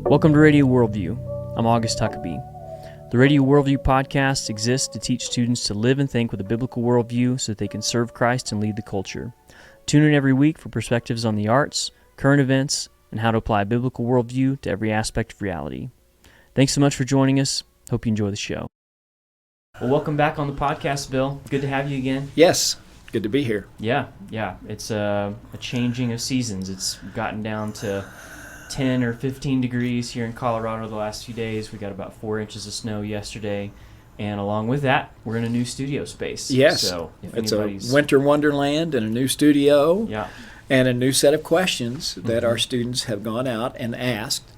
Welcome to Radio Worldview. I'm August Huckabee. The Radio Worldview podcast exists to teach students to live and think with a biblical worldview so that they can serve Christ and lead the culture. Tune in every week for perspectives on the arts, current events, and how to apply a biblical worldview to every aspect of reality. Thanks so much for joining us. Hope you enjoy the show. Well, welcome back on the podcast, Bill. Good to have you again. Yes, good to be here. Yeah. It's a changing of seasons. It's gotten down to 10 or 15 degrees here in Colorado the last few days. We got about 4 inches of snow yesterday. And along with that, we're in a new studio space. Yes, so if it's a winter wonderland and a new studio and a new set of questions that our students have gone out and asked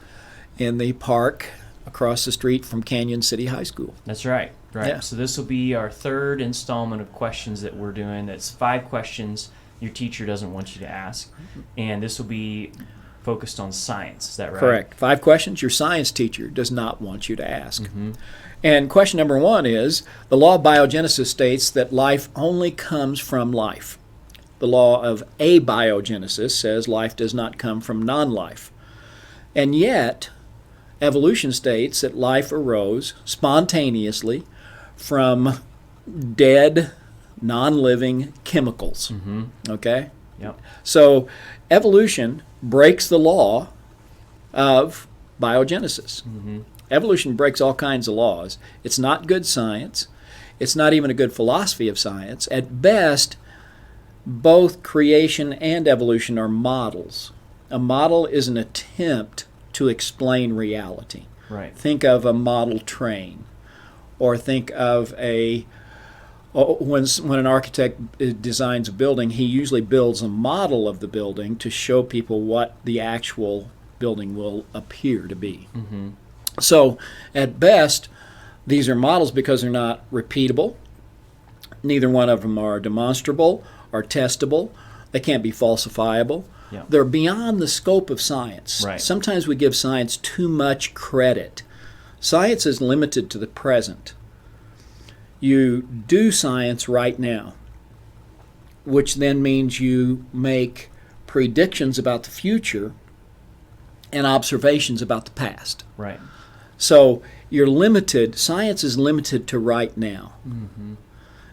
in the park across the street from Canyon City High School. That's right. Yeah. So this will be our third installment of questions that we're doing. That's 5 questions your teacher doesn't want you to ask. And this will be focused on science. Is that right? Correct. 5 questions your science teacher does not want you to ask. And question number 1 is, the law of biogenesis states that life only comes from life. The law of abiogenesis says life does not come from non-life. And yet, evolution states that life arose spontaneously from dead, non-living chemicals. Okay? Yep. So, evolution breaks the law of biogenesis. Evolution breaks all kinds of laws. It's not good science. It's not even a good philosophy of science. At best, both creation and evolution are models. A model is an attempt to explain reality. Right. Think of a model train, or think of when an architect designs a building, he usually builds a model of the building to show people what the actual building will appear to be. So, at best, these are models because they're not repeatable. Neither one of them are demonstrable or testable. They can't be falsifiable. Yep. They're beyond the scope of science. Right. Sometimes we give science too much credit. Science is limited to the present. You do science right now, which then means you make predictions about the future and observations about the past. Right. So you're limited, science is limited to right now.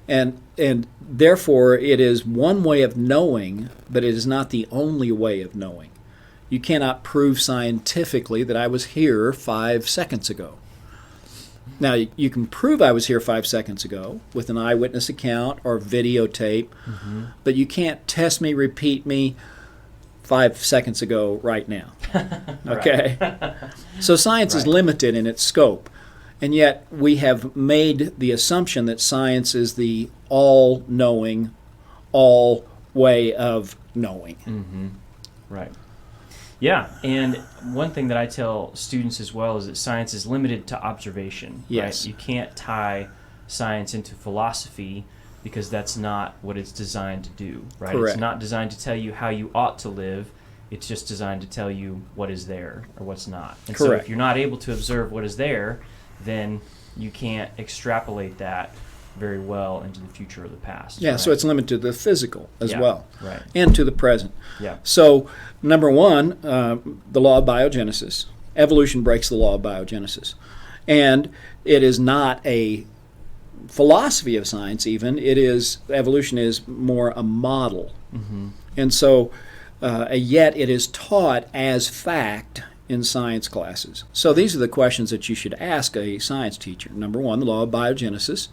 And therefore it is one way of knowing, but it is not the only way of knowing. You cannot prove scientifically that I was here 5 seconds ago. Now, you can prove I was here 5 seconds ago with an eyewitness account or videotape, but you can't test me, repeat me 5 seconds ago right now. Okay? So science is limited in its scope, and yet we have made the assumption that science is the all-knowing, all way of knowing. Right. Yeah, and one thing that I tell students as well is that science is limited to observation. Yes. Right? You can't tie science into philosophy because that's not what it's designed to do. Right? Correct. It's not designed to tell you how you ought to live. It's just designed to tell you what is there or what's not. And so Correct. if you're not able to observe what is there, then you can't extrapolate that very well into the future or the past. Yeah, right? so it's limited to the physical as well, Right. and to the present. Yeah. So, number 1, the law of biogenesis. Evolution breaks the law of biogenesis. And it is not a philosophy of science even. Evolution is more a model. And so, yet it is taught as fact in science classes. So these are the questions that you should ask a science teacher. Number 1, the law of biogenesis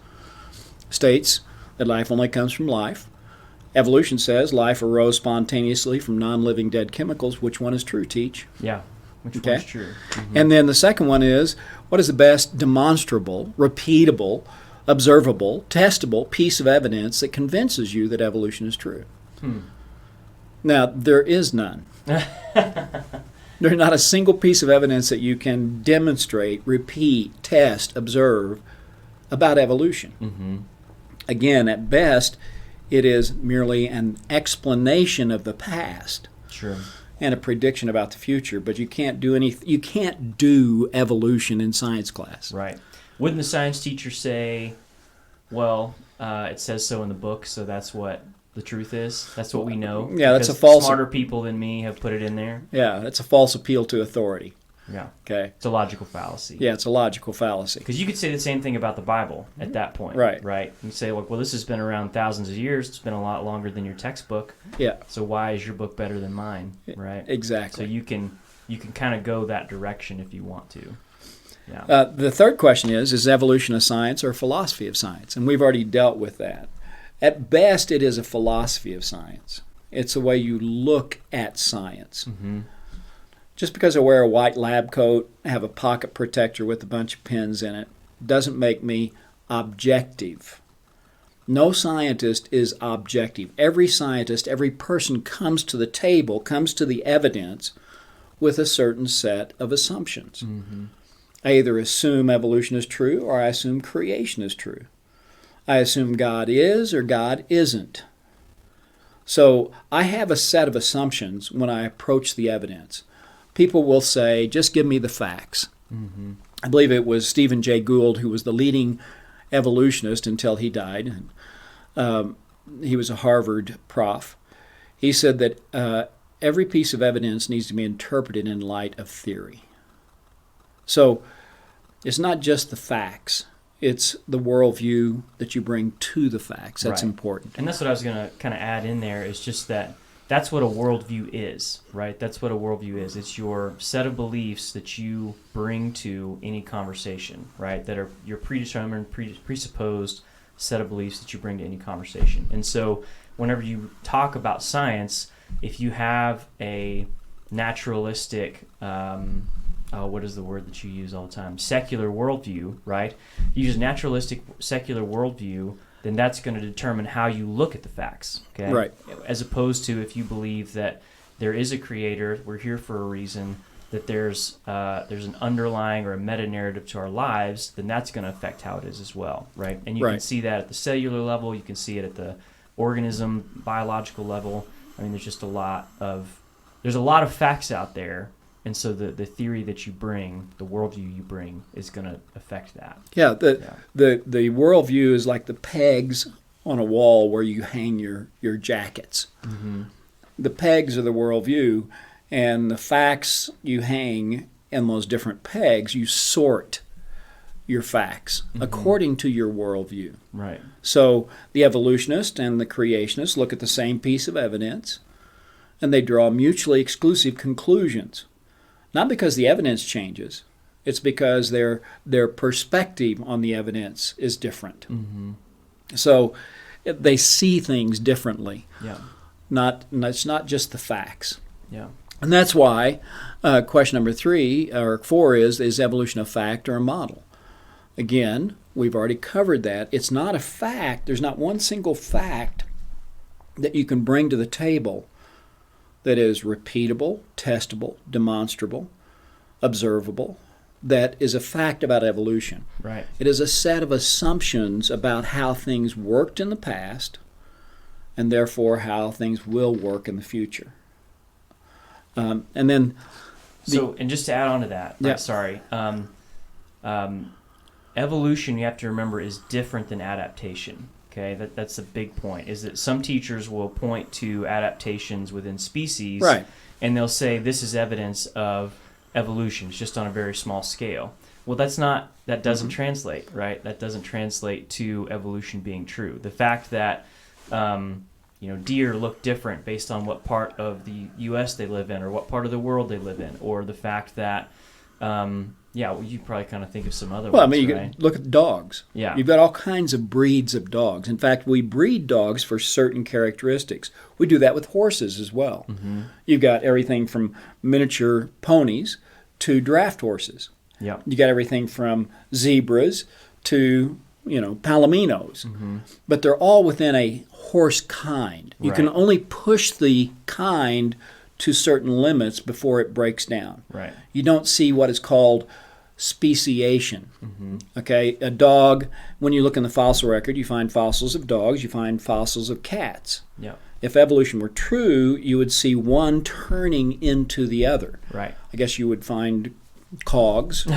states that life only comes from life. Evolution says life arose spontaneously from non-living dead chemicals. Which one is true, teach? Yeah. Which Okay. one's true? And then the second one is, what is the best demonstrable, repeatable, observable, testable piece of evidence that convinces you that evolution is true? Now, there is none. There's not a single piece of evidence that you can demonstrate, repeat, test, observe about evolution. Again, at best, it is merely an explanation of the past and a prediction about the future. But you can't do evolution in science class. Right. Wouldn't the science teacher say, well, it says so in the book, so that's what the truth is? That's what we know? Yeah, that's because a false... smarter people than me have put it in there? Yeah, that's a false appeal to authority. Yeah. Okay. It's a logical fallacy. Yeah, it's a logical fallacy. Because you could say the same thing about the Bible at that point. Right. Right. You say, look, well, this has been around thousands of years. It's been a lot longer than your textbook. Yeah. So why is your book better than mine? Right. Exactly. So you can kind of go that direction if you want to. Yeah. The third question is evolution a science or a philosophy of science? And we've already dealt with that. At best, it is a philosophy of science. It's the way you look at science. Mm-hmm. Just because I wear a white lab coat, have a pocket protector with a bunch of pins in it, doesn't make me objective. No scientist is objective. Every scientist, every person comes to the table, comes to the evidence with a certain set of assumptions. Mm-hmm. I either assume evolution is true or I assume creation is true. I assume God is or God isn't. So I have a set of assumptions when I approach the evidence. People will say, just give me the facts. Mm-hmm. I believe it was Stephen Jay Gould who was the leading evolutionist until he died. He was a Harvard prof. He said that every piece of evidence needs to be interpreted in light of theory. So it's not just the facts. It's the worldview that you bring to the facts. That's Right. important. And that's what I was going to kind of add in there is just that's what a worldview is, right? That's what a worldview is. It's your set of beliefs that you bring to any conversation, right? That are your predetermined, presupposed set of beliefs that you bring to any conversation. And so whenever you talk about science, if you have a naturalistic, what is the word that you use all the time? Secular worldview, right? You use naturalistic secular worldview, then that's going to determine how you look at the facts, okay? Right. As opposed to if you believe that there is a creator, we're here for a reason, that there's an underlying or a meta-narrative to our lives, then that's going to affect how it is as well, right? And you can see that at the cellular level, you can see it at the organism, biological level. I mean, there's a lot of facts out there. And so the theory that you bring, the worldview you bring, is going to affect that. Yeah, the worldview is like the pegs on a wall where you hang your jackets. Mm-hmm. The pegs are the worldview, and the facts you hang in those different pegs, you sort your facts according to your worldview. Right. So the evolutionist and the creationist look at the same piece of evidence, and they draw mutually exclusive conclusions. Not because the evidence changes, it's because their perspective on the evidence is different. Mm-hmm. So they see things differently. Yeah. It's not just the facts. Yeah. And that's why question number 3 or 4 is evolution a fact or a model? Again, we've already covered that. It's not a fact. There's not one single fact that you can bring to the table that is repeatable, testable, demonstrable, observable, that is a fact about evolution. Right. It is a set of assumptions about how things worked in the past and therefore how things will work in the future. And then... and just to add on to that, Yeah. sorry, evolution, you have to remember, is different than adaptation. Okay, that's a big point, is that some teachers will point to adaptations within species, Right. and they'll say this is evidence of evolution. It's just on a very small scale. Well, that doesn't translate, right? That doesn't translate to evolution being true. The fact that deer look different based on what part of the U.S. they live in or what part of the world they live in, or the fact that you probably kind of think of some other Well, ones, I mean, you right? look at dogs. Yeah. You've got all kinds of breeds of dogs. In fact, we breed dogs for certain characteristics. We do that with horses as well. Mm-hmm. You've got everything from miniature ponies to draft horses. Yeah. You got everything from zebras to, palominos. Mm-hmm. But they're all within a horse kind. You can Right. only push the kind to certain limits before it breaks down. Right. You don't see what is called speciation. Mm-hmm. Okay, a dog, when you look in the fossil record, you find fossils of dogs, you find fossils of cats. Yeah. If evolution were true, you would see one turning into the other. Right. I guess you would find cogs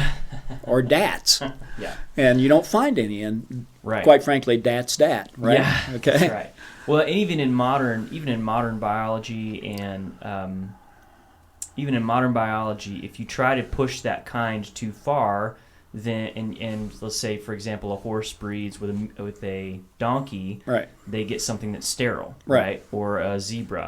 or dats. Yeah. And you don't find any, and Right. quite frankly, dat's dat, right? Yeah. Okay. That's right. Well, and even in modern biology and even in modern biology, if you try to push that kind too far, then and let's say, for example, a horse breeds with a donkey, Right. they get something that's sterile, Right. Or a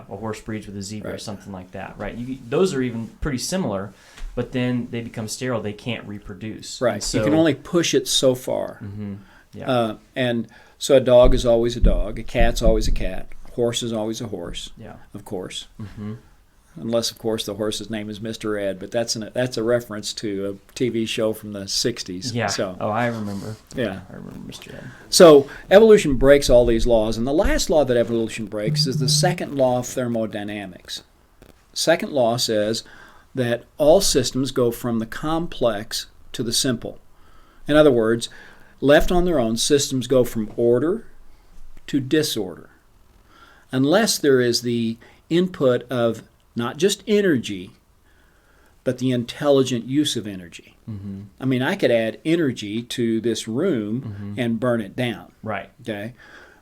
horse breeds with a zebra, Right. something like that, right? Those are even pretty similar, but then they become sterile. They can't reproduce. Right. And so, You can only push it so far. yeah, And so a dog is always a dog. A cat's always a cat. A horse is always a horse, yeah. of course. Mm-hmm. Unless, of course, the horse's name is Mr. Ed, but that's a reference to a TV show from the 60s. Yeah. So, Oh, I remember. yeah. I remember Mr. Ed. So evolution breaks all these laws, and the last law that evolution breaks is the second law of thermodynamics. Second law says that all systems go from the complex to the simple. In other words, left on their own, systems go from order to disorder, unless there is the input of not just energy, but the intelligent use of energy. Mm-hmm. I mean, I could add energy to this room and burn it down. Right. Okay.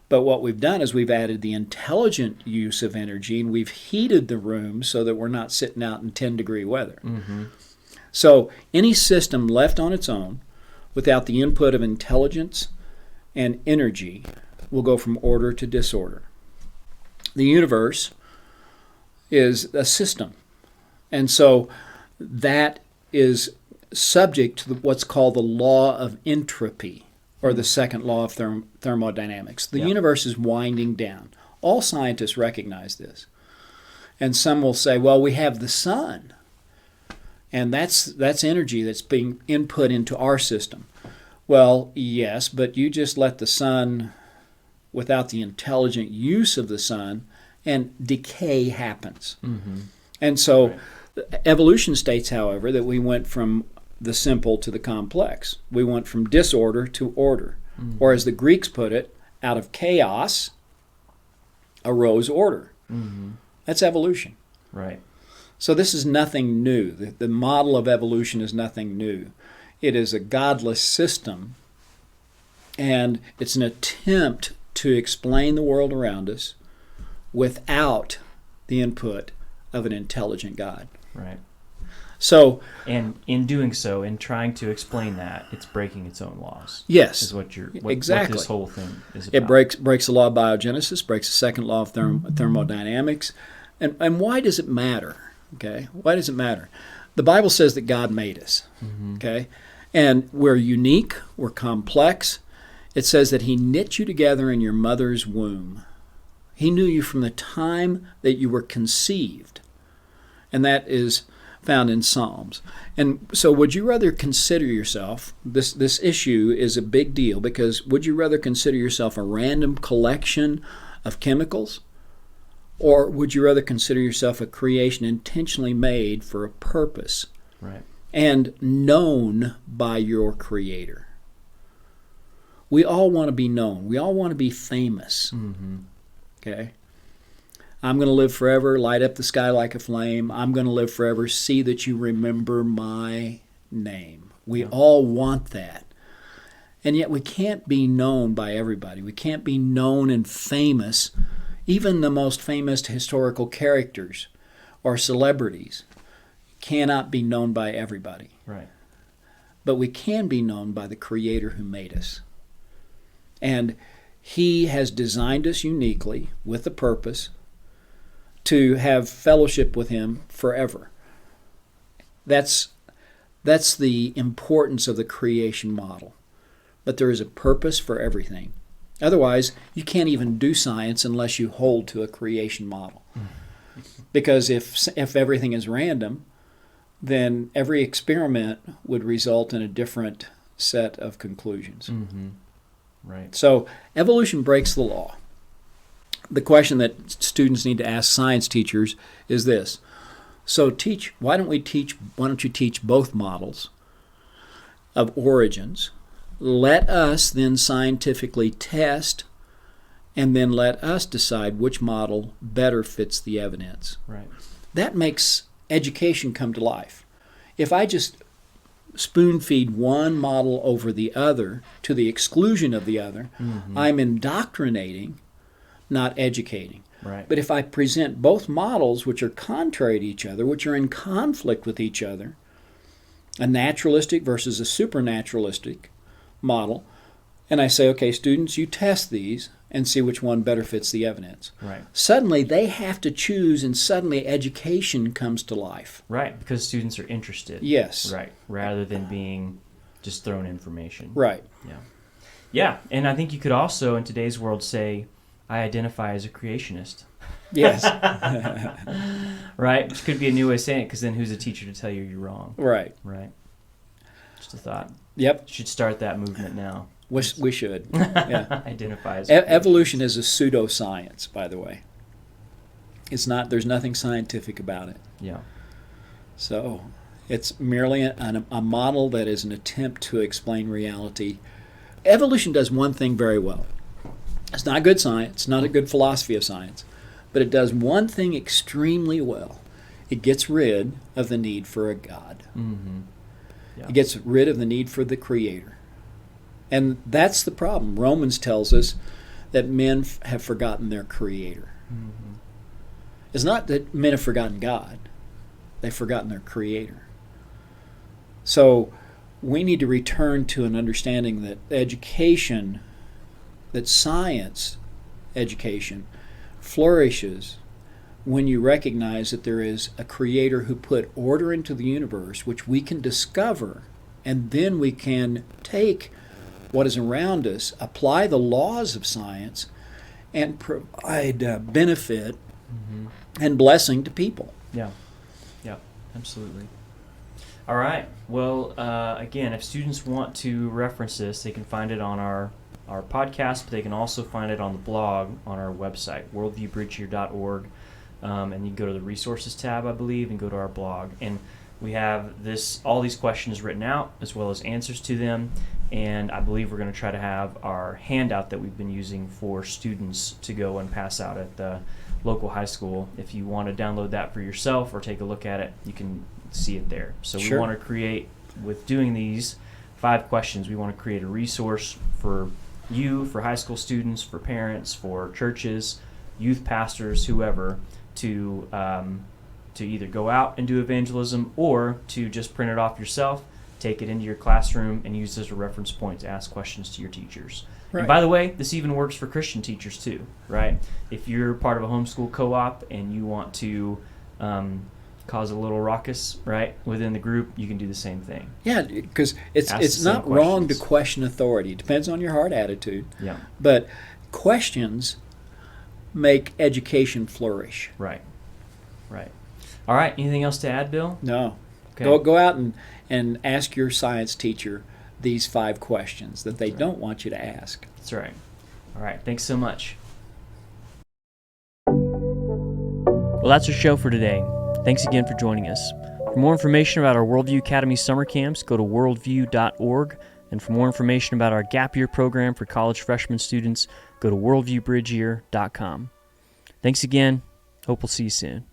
But what we've done is we've added the intelligent use of energy, and we've heated the room so that we're not sitting out in 10-degree weather. Mm-hmm. So any system left on its own without the input of intelligence and energy will go from order to disorder. The universe is a system. And so that is subject to what's called the law of entropy, or the second law of thermodynamics. The universe is winding down. All scientists recognize this. And some will say, well, we have the sun, and that's energy that's being input into our system. Well, yes, but you just let the sun, without the intelligent use of the sun, and decay happens. Mm-hmm. And so evolution states, however, that we went from the simple to the complex. We went from disorder to order. Mm-hmm. Or as the Greeks put it, out of chaos arose order. Mm-hmm. That's evolution. Right. So this is nothing new. The model of evolution is nothing new. It is a godless system, and it's an attempt to explain the world around us without the input of an intelligent God. Right. So, And in doing so, in trying to explain that, it's breaking its own laws. yes, Is what exactly. what this whole thing is about. it breaks the law of biogenesis, breaks the second law of thermodynamics. And why does it matter? Okay, why does it matter? The Bible says that God made us. Mm-hmm. Okay, and we're unique, we're complex. It says that He knit you together in your mother's womb. He knew you from the time that you were conceived, and that is found in Psalms. And so would you rather consider yourself, this issue is a big deal, because would you rather consider yourself a random collection of chemicals, or would you rather consider yourself a creation intentionally made for a purpose Right. and known by your Creator? We all want to be known. We all want to be famous. Mm-hmm. Okay? I'm going to live forever, light up the sky like a flame. I'm going to live forever, see that you remember my name. We all want that. And yet we can't be known by everybody. We can't be known and famous. Even the most famous historical characters or celebrities cannot be known by everybody. Right. But we can be known by the Creator who made us. And He has designed us uniquely with a purpose to have fellowship with Him forever. That's the importance of the creation model. But there is a purpose for everything. Otherwise, you can't even do science unless you hold to a creation model. Because if everything is random, then every experiment would result in a different set of conclusions. Mm-hmm. Right. So evolution breaks the law. The question that students need to ask science teachers is this. So why don't you teach both models of origins? Let us then scientifically test, and then let us decide which model better fits the evidence. Right. That makes education come to life. If I just spoon feed one model over the other to the exclusion of the other, Mm-hmm. I'm indoctrinating, not educating. Right. But if I present both models, which are contrary to each other, which are in conflict with each other, a naturalistic versus a supernaturalistic model, and I say, okay, students, you test these and see which one better fits the evidence. Right. Suddenly they have to choose, and suddenly education comes to life. Right, because students are interested. Yes. Right, rather than being just thrown information. Right. Yeah. Yeah, and I think you could also, in today's world, say, I identify as a creationist. Yes. Right? Which could be a new way of saying it, because then who's a teacher to tell you you're wrong? Right. Right. Just a thought. Yep. Should start that movement now. We should. Yeah. Identify as a creationist. Evolution is a pseudoscience, by the way. It's not. There's nothing scientific about it. Yeah. So it's merely a model that is an attempt to explain reality. Evolution does one thing very well. It's not good science, not a good philosophy of science, but it does one thing extremely well. It gets rid of the need for a God. Mm-hmm. Yeah. It gets rid of the need for the Creator. And that's the problem. Romans tells us that men have forgotten their Creator. Mm-hmm. It's not that men have forgotten God. They've forgotten their Creator. So we need to return to an understanding that education, that science education, flourishes when you recognize that there is a Creator who put order into the universe, which we can discover, and then we can take what is around us, apply the laws of science, and provide benefit and blessing to people. Yeah. Yeah, absolutely. All right. Well, again, if students want to reference this, they can find it on our podcast, but they can also find it on the blog on our website, worldviewbridgeyear.org. And you can go to the resources tab, I believe, and go to our blog. And we have all these questions written out, as well as answers to them. And I believe we're going to try to have our handout that we've been using for students to go and pass out at the local high school. If you want to download that for yourself or take a look at it, you can see it there. So Sure. We want to create, with doing these 5 questions, we want to create a resource for you, for high school students, for parents, for churches, youth pastors, whoever, to either go out and do evangelism or to just print it off yourself, take it into your classroom, and use it as a reference point to ask questions to your teachers. Right. And by the way, this even works for Christian teachers too, right? If you're part of a homeschool co-op and you want to cause a little ruckus, right, within the group, you can do the same thing. Yeah, because it's the not same wrong to questions. question authority. It depends on your heart attitude. Yeah, But questions make education flourish. right. All right, anything else to add, Bill? No. Okay. Go out and ask your science teacher these 5 questions that they don't want you to ask. That's right. All right, thanks so much. Well, that's our show for today. Thanks again for joining us. For more information about our Worldview Academy summer camps, go to worldview.org. And for more information about our Gap Year program for college freshman students, go to worldviewbridgeyear.com. Thanks again. Hope we'll see you soon.